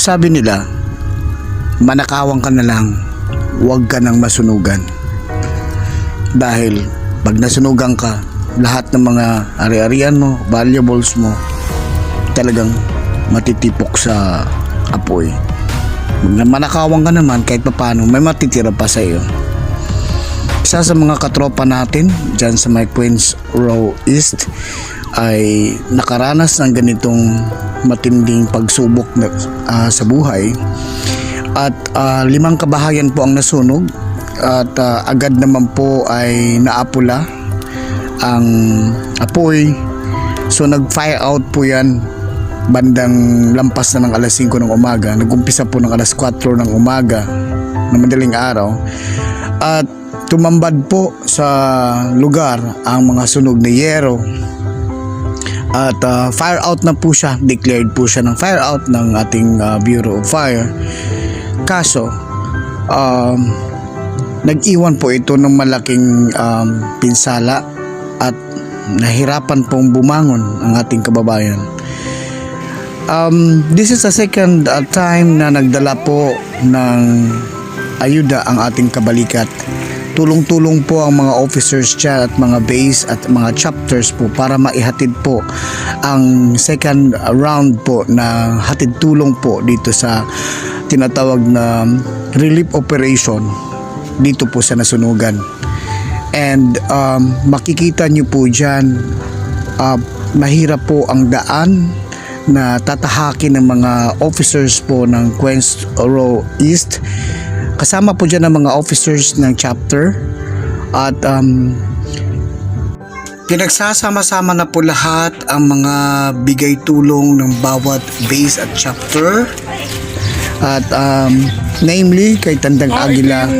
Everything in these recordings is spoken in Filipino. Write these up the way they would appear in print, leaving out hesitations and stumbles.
sabi nila, manakawang ka na lang, huwag ka nang masunugan. Dahil pag nasunugan ka, lahat ng mga ari-arian mo, valuables mo, talagang matitipok sa apoy. Manakawang ka naman, kahit papaano may matitira pa sa iyo. Isa sa mga katropa natin dyan sa my Queens Row East ay nakaranas ng ganitong matinding pagsubok sa buhay, at 5 kabahayan po ang nasunog, at agad naman po ay naapula ang apoy. So nag-fire out po yan bandang lampas na ng alas 5 ng umaga. Nag-umpisa po ng alas 4 ng umaga ng madaling araw, at tumambad po sa lugar ang mga sunog na yero, at fire out na po siya. Declared po siya ng fire out ng ating Bureau of Fire. Kaso nag-iwan po ito ng malaking pinsala, at nahirapan pong bumangon ang ating kababayan. This is the second time na nagdala po ng ayuda ang ating kabalikat. Tulong-tulong po ang mga officers dyan at mga base at mga chapters po para maihatid po ang second round po na hatid tulong po dito sa tinatawag na relief operation dito po sa nasunugan. And makikita nyo po dyan, mahirap po ang daan na tatahakin ng mga officers po ng Queens Row East. Kasama po dyan ang mga officers ng chapter, at pinagsasama-sama na po lahat ang mga bigay tulong ng bawat base at chapter, at namely kay Tandang Aguila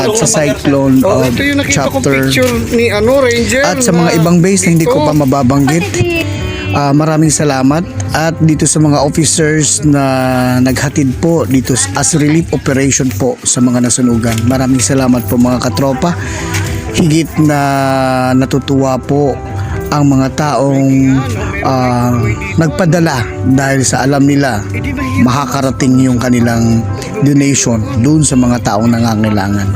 at sa Cyclone of chapter, ni Ranger, at sa mga ibang base na hindi ko pa mababanggit. Maraming salamat, at dito sa mga officers na naghatid po dito as relief operation po sa mga nasunugan. Maraming salamat po mga katropa. Higit na natutuwa po ang mga taong nagpadala, dahil sa alam nila makakarating yung kanilang donation doon sa mga taong nangangailangan.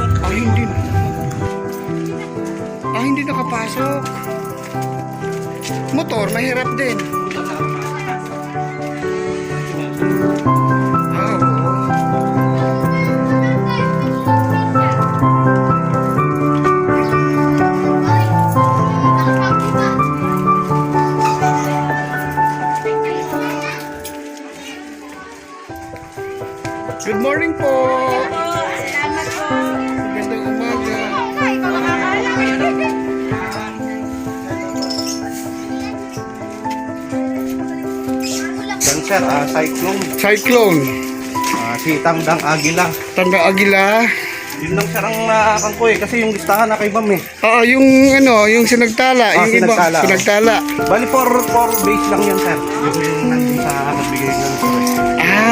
Hindi nakapasok. Motor, mahirap din. Good morning po. Salamat po. Magandang umaga. Yan sir, Cyclone. si Tandang Aguila. Tandang Aguila. Yun lang sir ang nakakang ko kasi yung listahan na kay Bam eh. Yung sinagtala. Yung Sinagtala. Sinagtala. Bali 4 base lang yan sir. Yung nandun sa nagbigay ng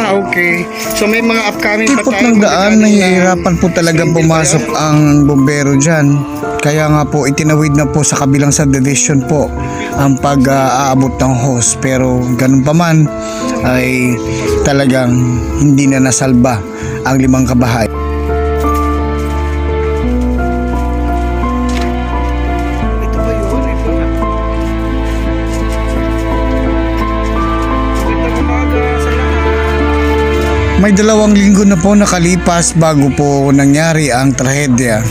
Okay. So may mga upcoming pa Tipot tayo. ng daan, nahihirapan po talagang pumasok ang bombero dyan. Kaya nga po itinawid na po sa kabilang subdivision po ang pag-aabot ng hose. Pero ganun pa man ay talagang hindi na nasalba ang 5 kabahay. Ito ba yun? Magandang umaga sa lahat. May 2 linggo na po nakalipas bago po nangyari ang trahedya.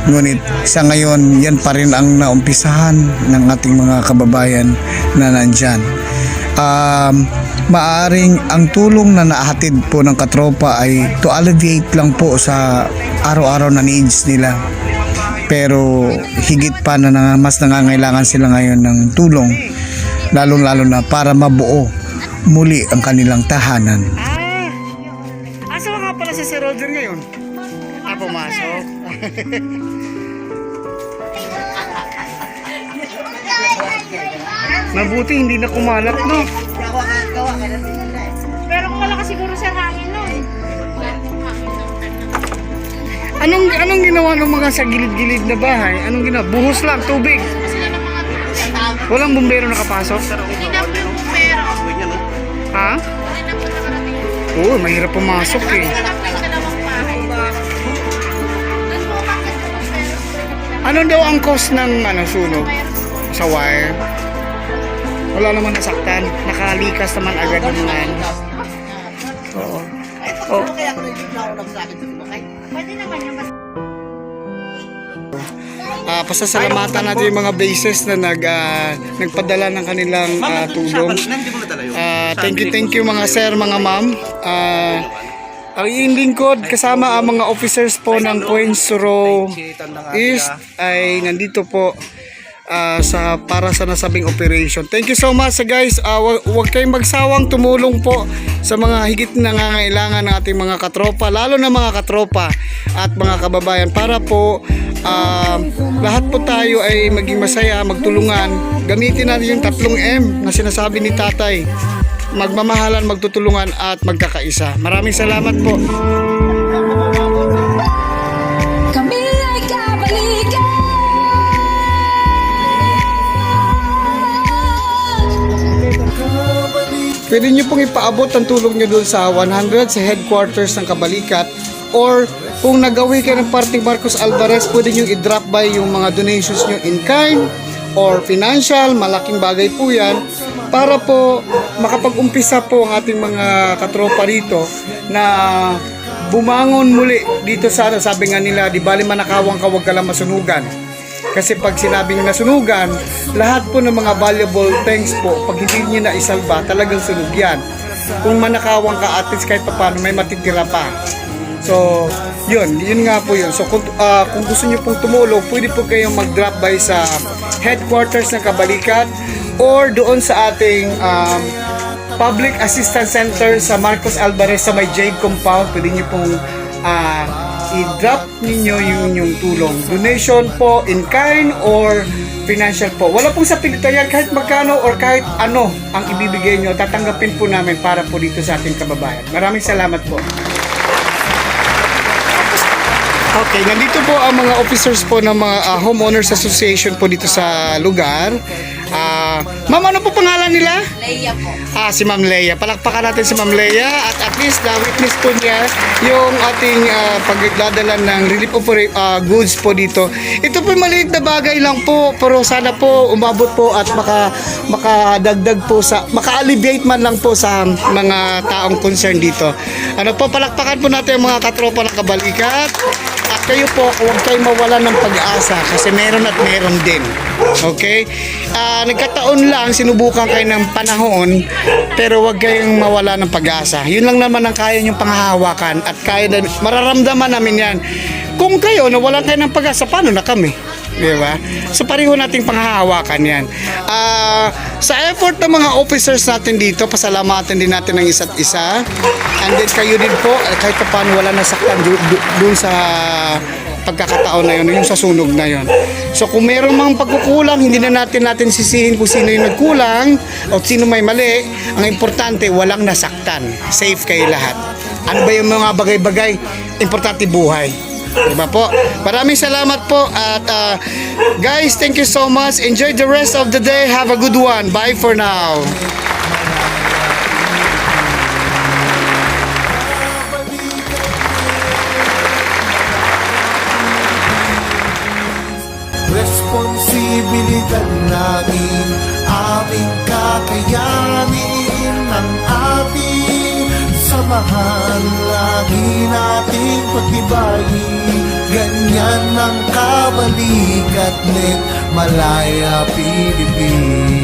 Ngunit sa ngayon, yan pa rin ang naumpisahan ng ating mga kababayan na nandyan. Maaring ang tulong na nahatid po ng katropa ay to alleviate lang po sa araw-araw na needs nila. Pero higit pa na mas nangangailangan sila ngayon ng tulong, lalong-lalo na para mabuo muli ang kanilang tahanan. Asa nga pala si Sir Roger ngayon? Pumasok. Mabuti hindi na kumalat, no? Pero kung wala ka siguro sa hangin nun. Anong ginawa ng mga sa gilid-gilid na bahay? Anong ginawa? Buhos lang, tubig. Walang bumbero nakapasok? Hindi na po yung bumbero. Ha? Hindi na po nakarating. Oo, mahirap pumasok eh. Ano daw ang cause ng sunog sa wire? Wala naman nasaktan. Nakalikas naman agad ng mga Oo. Oh. Pwede naman yung Pasasalamatan natin yung mga bases na nagpadala ng kanilang tulong. Thank you mga sir, mga ma'am. Ang inyong lingkod kasama ang mga officers po ng Coinsuro East ay nandito po para sa nasabing operation. Thank you so much guys. Huwag kayong magsawang tumulong po sa mga higit na nangangailangan ng ating mga katropa, lalo na mga katropa at mga kababayan, para po lahat po tayo ay maging masaya, magtulungan. Gamitin natin yung 3M na sinasabi ni tatay: magmamahalan, magtutulungan at magkakaisa. Maraming salamat po. Kami ay kabalikan. Pwede nyo pong ipaabot ang tulong nyo doon sa 100 sa headquarters ng Kabalikat, or kung nagawi kayo ng parting Marcos Alvarez, pwede nyo i-drop by yung mga donations nyo in kind or financial. Malaking bagay po yan para po makapag-umpisa po ang ating mga katropa rito na bumangon muli dito sa sabi nga nila, di bali manakawang ka, wag ka lang masunugan. Kasi pag sinabing nasunugan, lahat po ng mga valuable things po, pag hindi nyo na isalba, talagang sunog yan. Kung manakawang ka, at least kahit paano may matitira pa. So, yun nga po yun. So, kung gusto nyo pong tumulong, pwede po kayong mag-drop by sa headquarters ng Kabalikat or doon sa ating Public Assistance Center sa Marcos Alvarez sa may Jade Compound. Pwede nyo pong i-drop ninyo yung inyong tulong. Donation po in kind or financial po. Wala pong sa pilitayan, kahit magkano or kahit ano ang ibibigay nyo, tatanggapin po namin para po dito sa ating kababayan. Maraming salamat po. Okay, nandito po ang mga officers po ng mga homeowners association po dito sa lugar. Ma'am, ano po pangalan nila? Leia po. Si Ma'am Leia. Palakpakan natin si Ma'am Leia at least na-witness po niya yung ating pagdadala ng relief goods po dito. Ito po maliit na bagay lang po, pero sana po umabot po at makadagdag po maka-alleviate man lang po sa mga taong concerned dito. Ano po, palakpakan po natin ang mga katropa ng Kabalikat. At kayo po, huwag kayong mawala ng pag-asa kasi meron at meron din. Okay? Nagkataon lang, sinubukan kayo ng panahon, pero huwag kayong mawala ng pag-asa. Yun lang naman ang kaya niyong panghahawakan at mararamdaman namin yan. Kung kayo nawalan kayo ng pag-asa, paano na kami? Diba? So pareho nating panghahawakan yan. Sa effort ng mga officers natin dito, pasalamatan din natin ng isa't isa. And then kayo din po, kahit pa paano wala nasaktan doon sa pagkakataon na yun, yung sa sunog na yun. So kung meron mang pagkukulang, hindi na natin sisihin kung sino yung nagkulang o sino may mali. Ang importante, walang nasaktan. Safe kayo lahat. Ano ba yung mga bagay-bagay? Importante buhay. Diba po? Maraming salamat po at guys, thank you so much. Enjoy the rest of the day. Have a good one. Bye for now. Responsibilidad namin, aming kakayanin, ang ating samahan, lagi nating pagtibayin. Ganyan ang Kabalikat Net, Malaya, Philippines.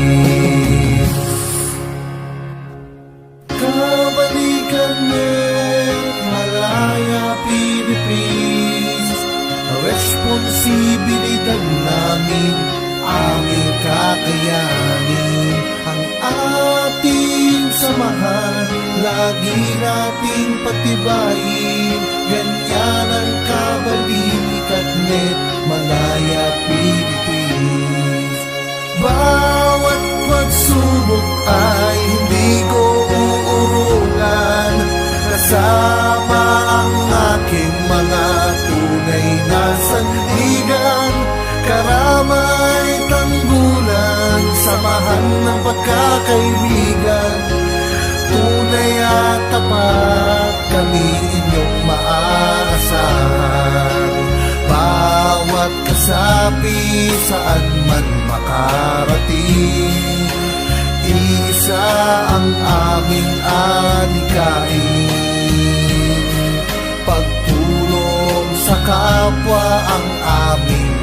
Kabalikat Net, Malaya, Philippines. Responsibilidad namin, aming kakayanin, ang ating samahan, lagi nating patibayin. Ganyan ang Kabalikat Net, Malaya, Philippines. Bawat pagsubok ay hindi ko uurungan, kasama ang aking mga tunay na sandigan. Karamay, tanggulan, samahan ng pagkakaibigan, tunay at tapat. sapi saan man makarating. Isa ang aming adikain, pagtulong sa kapwa ang aming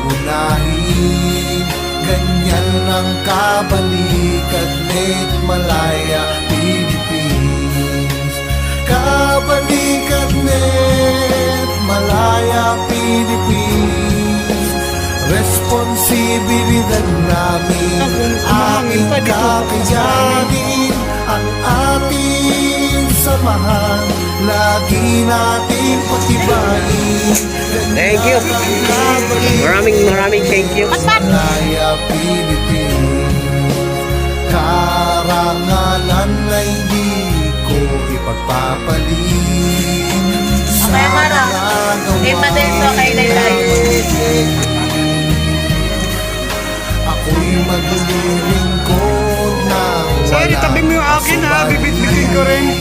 unahin. Ganyan ang kabalikat net Malaya, Philippines. Kabalikat net Malaya, Philippines. Responsibilidad namin, aming kakayanin, ang ating samahan, lagi nating patibayin. Thank you. Maraming thank you. Malaya, Philippines. Karangalan ay di ko ipagpapalit. Mamaya mara. Madenso kay Laylay. Ako'y maglilingkod ng Sorry, tabi mo yung akin ha. Bibit-bitin ko rin.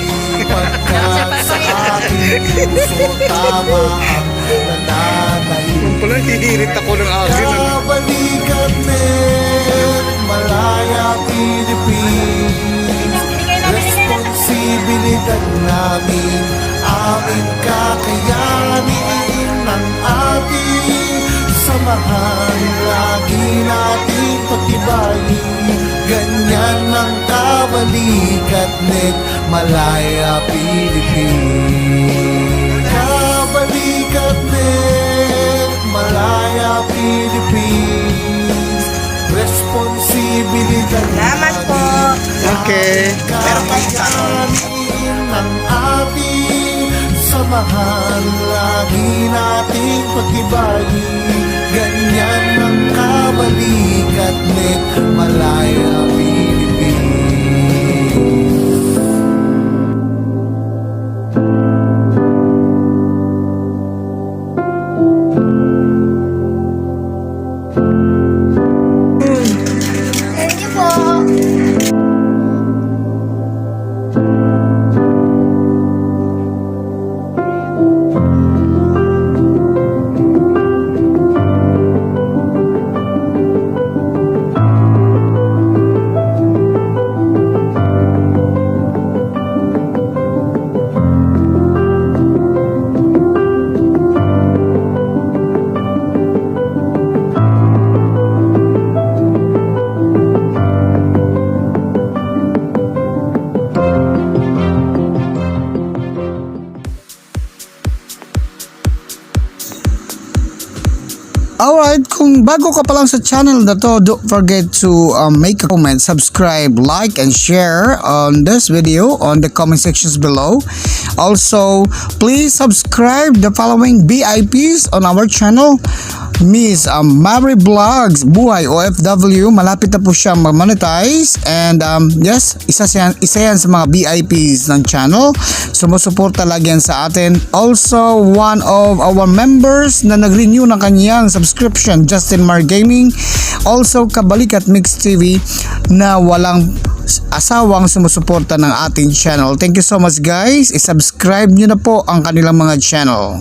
pagkat sa aking puso tama ang nananalig. Pala, hihirit ako ng akin. Kabalikat net Malaya, Philippines. Responsibilidad namin, aming kakayanin, ang ating samahan, lagi nating patibayin. Ganyan ang kabalikat net Malaya, Philippines. Kabalikat net Malaya, Philippines. Responsibilidad Salamat po. Okay. kakayanin ang ating samahan, lagi nating patibayin. Ganyan ang kabalikat net Malaya, Philippines. Thank you po. Alright, kung bago ka pa lang sa channel na to, don't forget to make a comment, subscribe, like, and share on this video on the comment sections below. Also, please subscribe the following VIPs on our channel. Miss Mary Vlogs, Buhay OFW, malapit na po siyang mag-monetize, and yes, isa yan sa mga VIPs ng channel. Sumusuporta lagi yan sa atin. Also, one of our members na nag-renew ng kanyang subscription, Justin Mar Gaming. Also, Kabalikat Mix TV na walang asawang sumusuporta ng ating channel. Thank you so much guys. I-subscribe nyo na po ang kanilang mga channel.